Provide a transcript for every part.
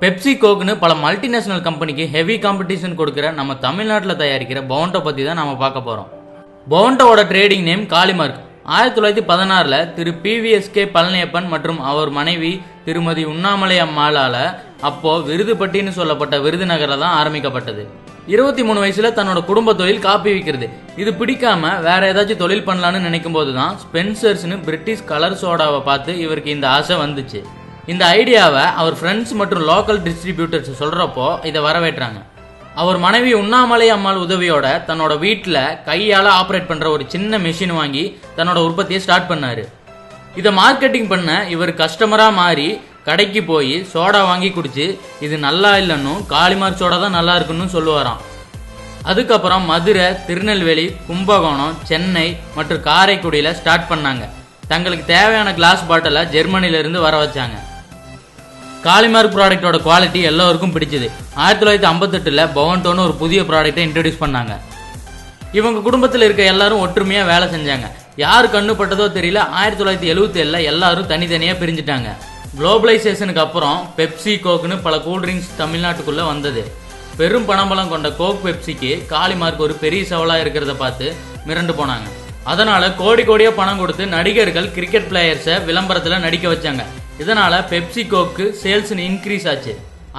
Pepsi கோக்னு பல multinational கம்பெனிக்கு heavy competition கொடுக்குற நம்ம தமிழ்நாட்டில் தயாரிக்கிற பவுண்டோ பற்றி தான் நம்ம பார்க்க போகிறோம். பவுண்டோவோட ட்ரேடிங் நேம் காளிமார்க். 1916 திரு PVSK பழனியப்பன் மற்றும் அவர் மனைவி திருமதி உண்ணாமலை அம்மாளால் அப்போ விருதுப்பட்டின்னு சொல்லப்பட்ட விருதுநகரில் தான் ஆரம்பிக்கப்பட்டது. 23 வயசுல தன்னோட குடும்ப தொழில் காப்பி விற்கிறது. இது பிடிக்காம வேற ஏதாச்சும் தொழில் பண்ணலான்னு நினைக்கும் போது தான் ஸ்பென்சர்ஸ்னு பிரிட்டிஷ் கலர் சோடாவை பார்த்து இவருக்கு இந்த ஆசை வந்துச்சு. இந்த ஐடியாவை அவர் ஃப்ரெண்ட்ஸ் மற்றும் லோக்கல் டிஸ்ட்ரிபியூட்டர்ஸ் சொல்றப்போ இதை வரவேற்றாங்க. அவர் மனைவி உண்ணாமலை அம்மாள் உதவியோட தன்னோட வீட்டில் கையால் ஆப்ரேட் பண்ற ஒரு சின்ன மெஷின் வாங்கி தன்னோட உற்பத்தியை ஸ்டார்ட் பண்ணாரு. இதை மார்க்கெட்டிங் பண்ண இவர் கஸ்டமரா மாறி கடைக்கு போய் சோடா வாங்கி குடிச்சு இது நல்லா இல்லைன்னு காளிமார்க் சோடா தான் நல்லா இருக்குன்னு சொல்லுவாராம். அதுக்கப்புறம் மதுரை, திருநெல்வேலி, கும்பகோணம், சென்னை மற்றும் காரைக்குடியில் ஸ்டார்ட் பண்ணாங்க. தங்களுக்கு தேவையான கிளாஸ் பாட்டிலை ஜெர்மனியிலிருந்து வர வச்சாங்க. காளிமார்க் ப்ராடக்டோட குவாலிட்டி எல்லோருக்கும் பிடிச்சது. 1958 பவுண்டோன்னு ஒரு புதிய ப்ராடக்டை இன்ட்ரடியூஸ் பண்ணாங்க. இவங்க குடும்பத்தில் இருக்க எல்லாரும் ஒற்றுமையாக வேலை செஞ்சாங்க. யார் கண்ணுப்பட்டதோ தெரியல, 1977 எல்லாரும் தனித்தனியாக பிரிஞ்சுட்டாங்க. குளோபலைசேஷனுக்கு அப்புறம் பெப்சி கோக்னு பல கூல்ட்ரிங்க்ஸ் தமிழ்நாட்டுக்குள்ளே வந்தது. பெரும் பணபலம் கொண்ட கோக் பெப்சிக்கு காளிமார்க் ஒரு பெரிய சவாலாக இருக்கிறத பார்த்து மிரண்டு போனாங்க. அதனால கோடி கோடியா பணம் கொடுத்து நடிகர்கள், கிரிக்கெட் பிளேயர்ஸை விளம்பரத்தில் நடிக்க வச்சாங்க. இதனால பெப்சி கோக்கு சேல்ஸ் இன்க்ரீஸ் ஆச்சு.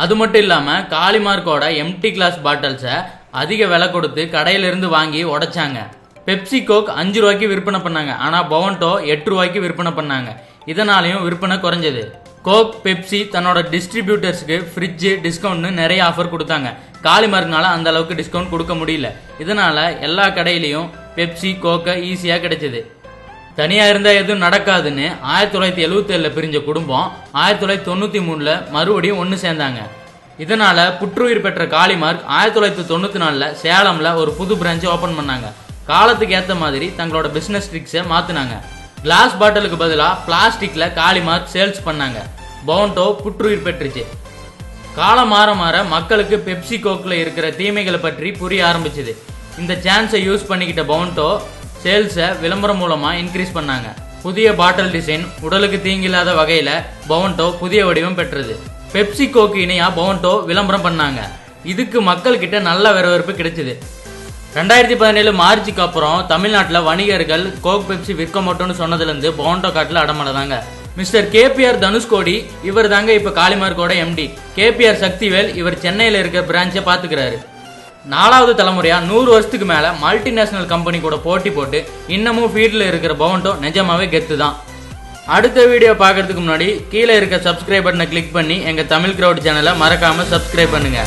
அது மட்டும் இல்லாம காளிமார்க்கோட எம்டி கிளாஸ் பாட்டில்ஸை அதிக விலை கொடுத்து கடையிலிருந்து வாங்கி உடைச்சாங்க. பெப்சி கோக் 5 ரூபாய்க்கு விற்பனை பண்ணாங்க. ஆனா பவுண்டோ 8 ரூபாய்க்கு விற்பனை பண்ணாங்க. இதனாலையும் விற்பனை குறைஞ்சது. கோக், பெப்சி தன்னோட டிஸ்ட்ரிபியூட்டர்ஸ்க்கு ஃப்ரிட்ஜ் டிஸ்கவுண்ட்னு நிறைய ஆஃபர் கொடுத்தாங்க. காளிமார்க்னால அந்த அளவுக்கு டிஸ்கவுண்ட் கொடுக்க முடியல. இதனால எல்லா கடையிலையும் பெப்சி கோக்கை ஈஸியா கிடைச்சது. தனியா இருந்தா எதுவும் நடக்காதுன்னு 1977 பிரிஞ்ச குடும்பம் 1993 மறுபடியும் ஒன்று சேர்ந்தாங்க. இதனால புற்றுயிர் பெற்ற காளிமார்க் 1994 சேலம்ல ஒரு புது பிரான்ச் ஓபன் பண்ணாங்க. காலத்துக்கு ஏற்ற மாதிரி தங்களோட பிசினஸ் ட்ரிக்ஸை மாத்தினாங்க. கிளாஸ் பாட்டிலுக்கு பதிலாக பிளாஸ்டிக்ல காளிமார்க் சேல்ஸ் பண்ணாங்க. பவுண்டோ புற்றுயிர் பெற்றுச்சு. காலம் மாற மாற மக்களுக்கு பெப்சி கோக்ல இருக்கிற தீமைகளை பற்றி புரிய ஆரம்பிச்சது. இந்த சான்ஸை யூஸ் பண்ணிக்கிட்ட பவுண்டோ சேல்ஸை விளம்பரம் மூலமா இன்க்ரீஸ் பண்ணாங்க. புதிய பாட்டில் டிசைன், உடலுக்கு தீங்கில்லாத வகையில பவுண்டோ புதிய வடிவம் பெற்றது. பெப்சி கோக்கு இணையா பவுண்டோ விளம்பரம் பண்ணாங்க. இதுக்கு மக்கள் கிட்ட நல்ல வரவேற்பு கிடைச்சது. 2017 மார்ச்சுக்கு அப்புறம் தமிழ்நாட்டில் வணிகர்கள் கோக் பெப்சி விற்க மாட்டோம்னு சொன்னதுலேருந்து பவுண்டோ காட்டில் அடமளதாங்க. மிஸ்டர் KPR தனுஷ்கோடி இவர் தாங்க இப்போ காளிமார்க்கோட MD. KPR சக்திவேல் இவர் சென்னையில் இருக்கிற பிரான்ச்சை பார்த்துக்கிறாரு. 4வது தலைமுறையா 100 வருஷத்துக்கு மேல மல்டிநேஷனல் கம்பெனி கூட போட்டி போட்டு இன்னமும் ஃபீல்டில் இருக்கிற பவுண்டோ நிஜமாவே கெத்து தான். அடுத்த வீடியோ பார்க்கறதுக்கு முன்னாடி கீழே இருக்க சப்ஸ்கிரைப் பட்டனை கிளிக் பண்ணி எங்க தமிழ் கிரவுட் சேனலை மறக்காம சப்ஸ்கிரைப் பண்ணுங்க.